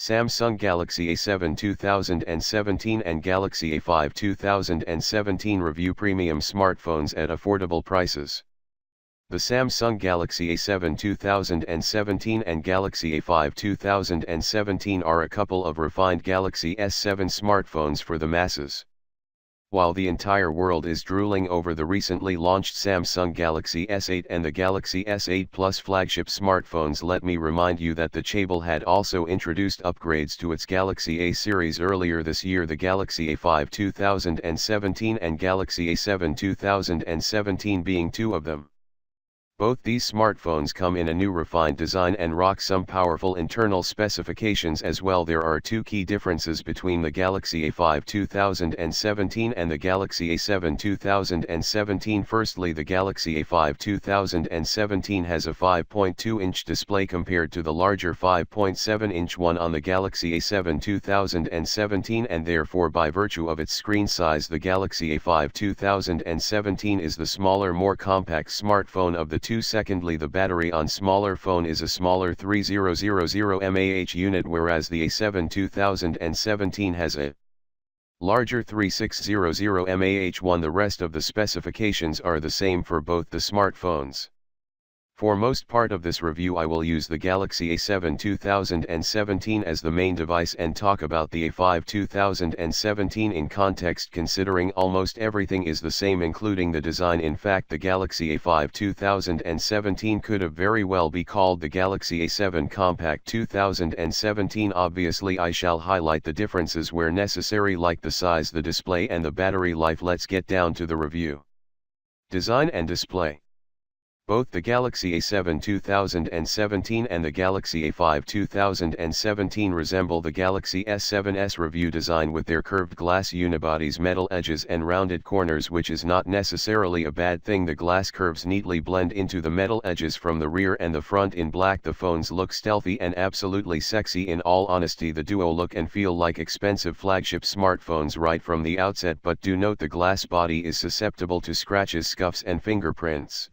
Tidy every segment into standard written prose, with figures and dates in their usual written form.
Samsung Galaxy A7 2017 and Galaxy A5 2017 review premium smartphones at affordable prices. The Samsung Galaxy A7 2017 and Galaxy A5 2017 are a couple of refined Galaxy S7 smartphones for the masses. While the entire world is drooling over the recently launched Samsung Galaxy S8 and the Galaxy S8 Plus flagship smartphones, let me remind you that the Chaebol had also introduced upgrades to its Galaxy A series earlier this year, the Galaxy A5 2017 and Galaxy A7 2017 being two of them. Both these smartphones come in a new refined design and rock some powerful internal specifications as well. There are two key differences between the Galaxy A5 2017 and the Galaxy A7 2017. Firstly, the Galaxy A5 2017 has a 5.2-inch display compared to the larger 5.7-inch one on the Galaxy A7 2017, and therefore by virtue of its screen size the Galaxy A5 2017 is the smaller, more compact smartphone of the two. Secondly, the battery on smaller phone is a smaller 3000 mAh unit, whereas the A7 2017 has a larger 3600 mAh one. The rest of the specifications are the same for both the smartphones. For most part of this review I will use the Galaxy A7 2017 as the main device and talk about the A5 2017 in context, considering almost everything is the same including the design. In fact, the Galaxy A5 2017 could have very well be called the Galaxy A7 Compact 2017. Obviously I shall highlight the differences where necessary, like the size, the display and the battery life. Let's get down to the review. Design and display. Both the Galaxy A7 2017 and the Galaxy A5 2017 resemble the Galaxy S7's review design with their curved glass unibodies, metal edges and rounded corners, which is not necessarily a bad thing. The glass curves neatly blend into the metal edges from the rear and the front in black. The phones look stealthy and absolutely sexy. In all honesty, the duo look and feel like expensive flagship smartphones right from the outset, but do note the glass body is susceptible to scratches, scuffs and fingerprints.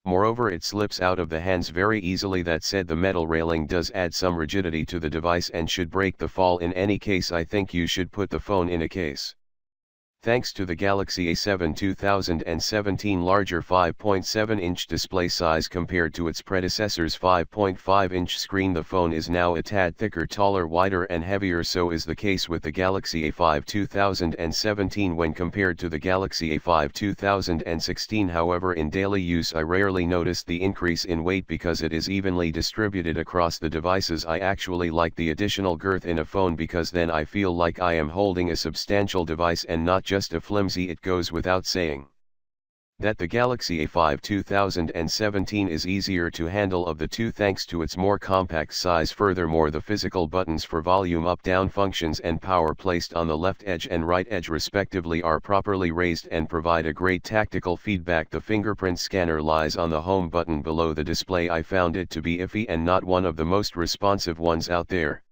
Moreover, it slips out of the hands very easily. That said, the metal railing does add some rigidity to the device and should break the fall. In any case, I think you should put the phone in a case. Thanks to the Galaxy A7 2017 larger 5.7-inch display size compared to its predecessor's 5.5-inch screen, the phone is now a tad thicker, taller, wider and heavier. So is the case with the Galaxy A5 2017 when compared to the Galaxy A5 2016. However, in daily use I rarely notice the increase in weight because it is evenly distributed across the devices. I actually like the additional girth in a phone because then I feel like I am holding a substantial device and not just a flimsy. It goes without saying that the Galaxy A5 2017 is easier to handle of the two thanks to its more compact size. Furthermore, the physical buttons for volume up-down functions and power placed on the left edge and right edge respectively are properly raised and provide a great tactical feedback. The fingerprint scanner lies on the home button below the display. I found it to be iffy and not one of the most responsive ones out there.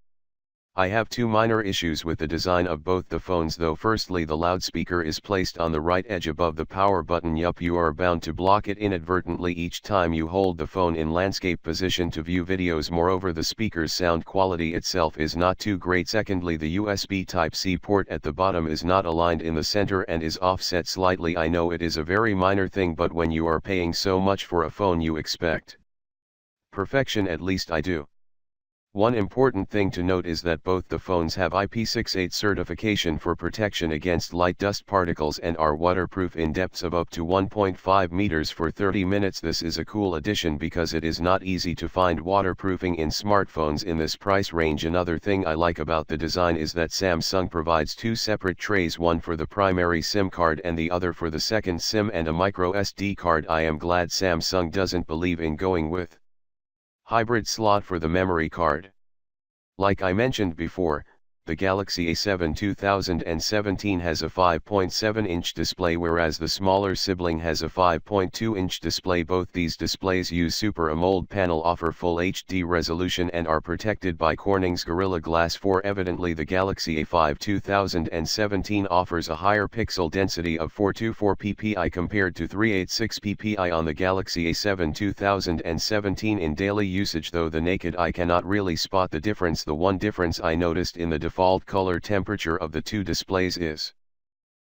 I have two minor issues with the design of both the phones though. Firstly, the loudspeaker is placed on the right edge above the power button. Yup, you are bound to block it inadvertently each time you hold the phone in landscape position to view videos. Moreover, the speaker's sound quality itself is not too great. Secondly, the USB Type-C port at the bottom is not aligned in the center and is offset slightly. I know it is a very minor thing, but when you are paying so much for a phone you expect perfection, at least I do. One important thing to note is that both the phones have IP68 certification for protection against light dust particles and are waterproof in depths of up to 1.5 meters for 30 minutes. This is a cool addition because it is not easy to find waterproofing in smartphones in this price range. Another thing I like about the design is that Samsung provides two separate trays, one for the primary SIM card and the other for the second SIM and a micro SD card. I am glad Samsung doesn't believe in going with hybrid slot for the memory card. Like I mentioned before, The Galaxy A7 2017 has a 5.7-inch display, whereas the smaller sibling has a 5.2-inch display. Both these displays use Super AMOLED panel, offer full HD resolution, and are protected by Corning's Gorilla Glass 4. Evidently, the Galaxy A5 2017 offers a higher pixel density of 424 ppi compared to 386 ppi on the Galaxy A7 2017 in daily usage, though the naked eye cannot really spot the difference. The one difference I noticed in the default color temperature of the two displays is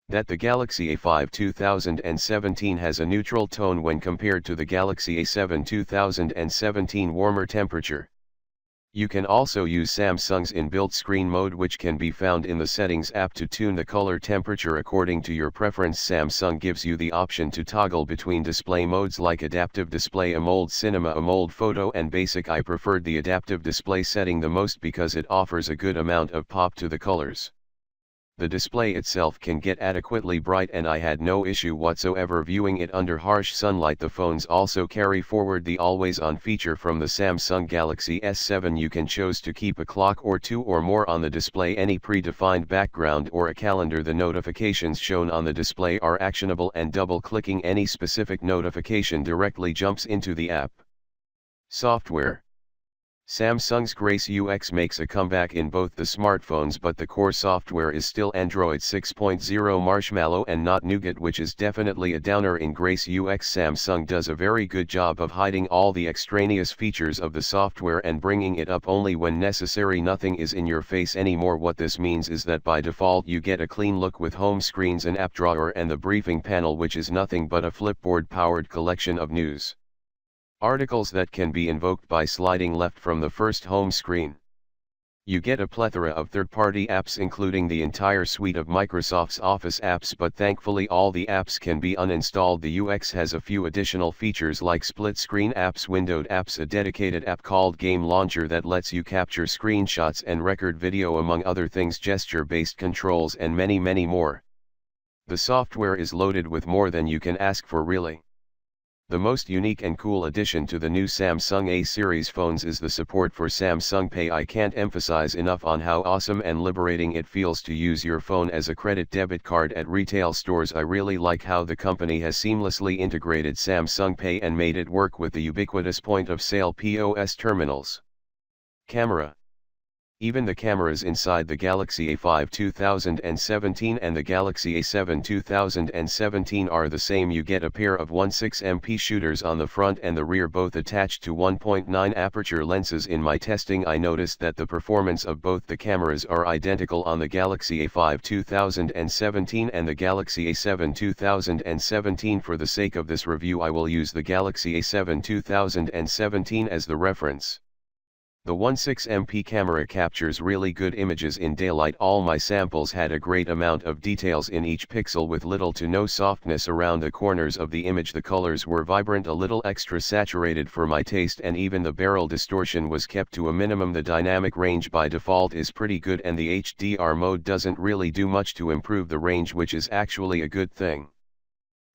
that the Galaxy A5 2017 has a neutral tone when compared to the Galaxy A7 2017 warmer temperature. You can also use Samsung's inbuilt screen mode, which can be found in the Settings app, to tune the color temperature according to your preference. Samsung gives you the option to toggle between display modes like Adaptive Display, AMOLED Cinema, AMOLED Photo, and Basic. I preferred the Adaptive Display setting the most because it offers a good amount of pop to the colors. The display itself can get adequately bright, and I had no issue whatsoever viewing it under harsh sunlight. The phones also carry forward the always-on feature from the Samsung Galaxy S7. You can choose to keep a clock or two or more on the display, any predefined background, or a calendar. The notifications shown on the display are actionable, and double-clicking any specific notification directly jumps into the app. Software. Samsung's Grace UX makes a comeback in both the smartphones, but the core software is still Android 6.0 Marshmallow and not Nougat, which is definitely a downer in Grace UX. Samsung does a very good job of hiding all the extraneous features of the software and bringing it up only when necessary. Nothing is in your face anymore. What this means is that by default you get a clean look with home screens, an app drawer, and the briefing panel, which is nothing but a Flipboard-powered collection of news articles that can be invoked by sliding left from the first home screen. You get a plethora of third-party apps, including the entire suite of Microsoft's Office apps, but thankfully all the apps can be uninstalled. The UX has a few additional features like split-screen apps, windowed apps, a dedicated app called Game Launcher that lets you capture screenshots and record video, among other things, gesture-based controls, and many more. The software is loaded with more than you can ask for, really. The most unique and cool addition to the new Samsung A series phones is the support for Samsung Pay. I can't emphasize enough on how awesome and liberating it feels to use your phone as a credit debit card at retail stores. I really like how the company has seamlessly integrated Samsung Pay and made it work with the ubiquitous point-of-sale POS terminals. Camera. Even the cameras inside the Galaxy A5 2017 and the Galaxy A7 2017 are the same. You get a pair of 1.6MP shooters on the front and the rear, both attached to 1.9 aperture lenses. In my testing, I noticed that the performance of both the cameras are identical on the Galaxy A5 2017 and the Galaxy A7 2017. For the sake of this review, I will use the Galaxy A7 2017 as the reference. The 1.6MP camera captures really good images in daylight. All my samples had a great amount of details in each pixel with little to no softness around the corners of the image. The colors were vibrant, a little extra saturated for my taste, and even the barrel distortion was kept to a minimum. The dynamic range by default is pretty good, and the HDR mode doesn't really do much to improve the range, which is actually a good thing.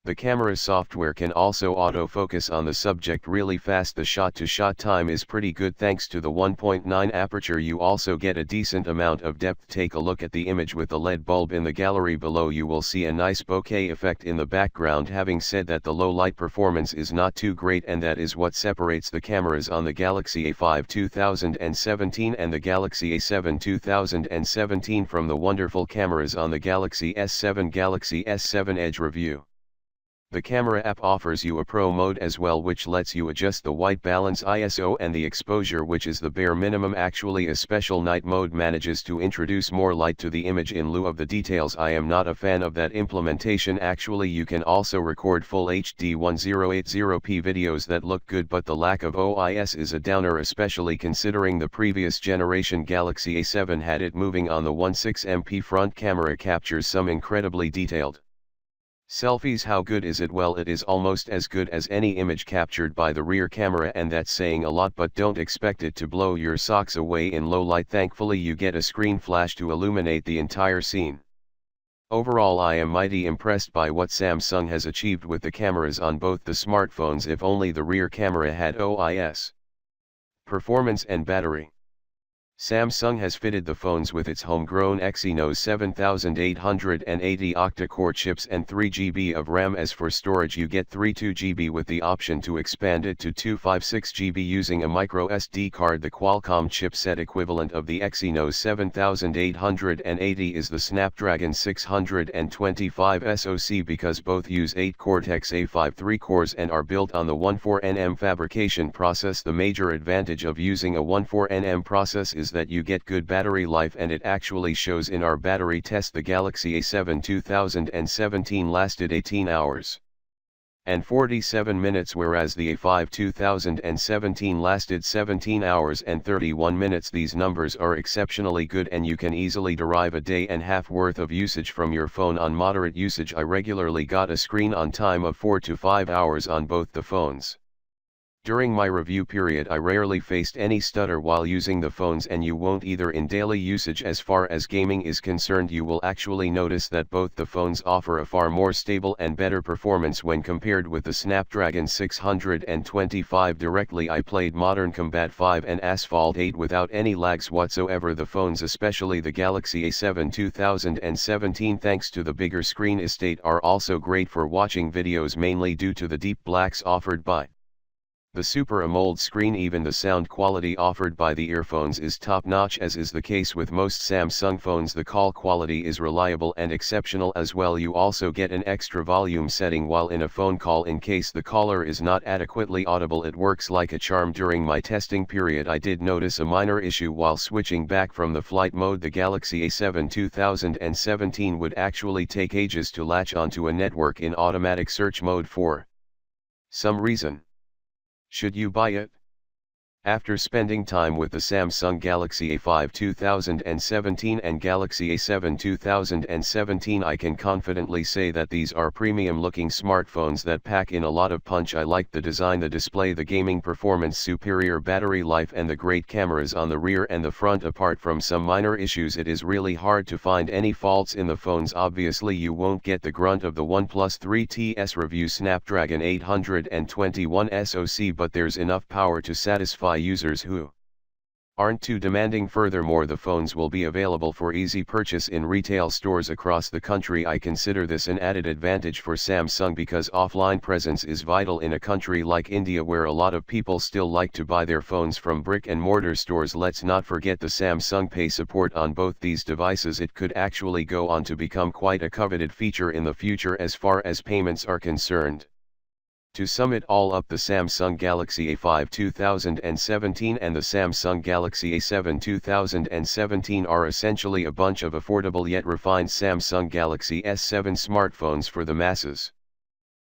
The camera software can also autofocus on the subject really fast. The shot-to-shot time is pretty good thanks to the 1.9 aperture. You also get a decent amount of depth. Take a look at the image with the LED bulb in the gallery below. You will see a nice bokeh effect in the background. Having said that, the low light performance is not too great, and that is what separates the cameras on the Galaxy A5 2017 and the Galaxy A7 2017 from the wonderful cameras on the Galaxy S7. Galaxy S7 Edge review. The camera app offers you a Pro mode as well, which lets you adjust the white balance, ISO, and the exposure, which is the bare minimum. Actually, a special night mode manages to introduce more light to the image in lieu of the details. I am not a fan of that implementation. Actually, you can also record full HD 1080p videos that look good, but the lack of OIS is a downer, especially considering the previous generation Galaxy A7 had it. Moving on, the 1.6MP front camera captures some incredibly detailed selfies. How good is it? Well, it is almost as good as any image captured by the rear camera, and that's saying a lot, but don't expect it to blow your socks away in low light. Thankfully, you get a screen flash to illuminate the entire scene. Overall, I am mighty impressed by what Samsung has achieved with the cameras on both the smartphones. If only the rear camera had OIS. Performance and battery. Samsung has fitted the phones with its homegrown Exynos 7880 octa-core chips and 3GB of RAM. As for storage, you get 32GB with the option to expand it to 256GB using a micro SD card. The Qualcomm chipset equivalent of the Exynos 7880 is the Snapdragon 625 SoC, because both use 8 Cortex-A5 3 cores and are built on the 14nm fabrication process. The major advantage of using a 14nm process is that you get good battery life, and it actually shows in our battery test. The Galaxy A7 2017 lasted 18 hours and 47 minutes, whereas the A5 2017 lasted 17 hours and 31 minutes. These numbers are exceptionally good, and you can easily derive a day and a half worth of usage from your phone. On moderate usage, I regularly got a screen on time of 4 to 5 hours on both the phones. During my review period, I rarely faced any stutter while using the phones, and you won't either in daily usage. As far as gaming is concerned, you will actually notice that both the phones offer a far more stable and better performance when compared with the Snapdragon 625. Directly, I played Modern Combat 5 and Asphalt 8 without any lags whatsoever. The phones, especially the Galaxy A7 2017, thanks to the bigger screen estate, are also great for watching videos, mainly due to the deep blacks offered by the Super AMOLED screen. Even the sound quality offered by the earphones is top-notch. As is the case with most Samsung phones, the call quality is reliable and exceptional as well. You also get an extra volume setting while in a phone call in case the caller is not adequately audible. It works like a charm. During my testing period, I did notice a minor issue while switching back from the flight mode. The Galaxy A7 2017 would actually take ages to latch onto a network in automatic search mode for some reason. Should you buy it? After spending time with the Samsung Galaxy A5 2017 and Galaxy A7 2017, I can confidently say that these are premium-looking smartphones that pack in a lot of punch. I like the design, the display, the gaming performance, superior battery life, and the great cameras on the rear and the front. Apart from some minor issues, it is really hard to find any faults in the phones. Obviously, you won't get the grunt of the OnePlus 3T's review Snapdragon 821 SoC, but there's enough power to satisfy users who aren't too demanding. Furthermore, the phones will be available for easy purchase in retail stores across the country. I consider this an added advantage for Samsung because offline presence is vital in a country like India, where a lot of people still like to buy their phones from brick and mortar stores. Let's not forget the Samsung Pay support on both these devices. It could actually go on to become quite a coveted feature in the future as far as payments are concerned. To sum it all up, the Samsung Galaxy A5 2017 and the Samsung Galaxy A7 2017 are essentially a bunch of affordable yet refined Samsung Galaxy S7 smartphones for the masses.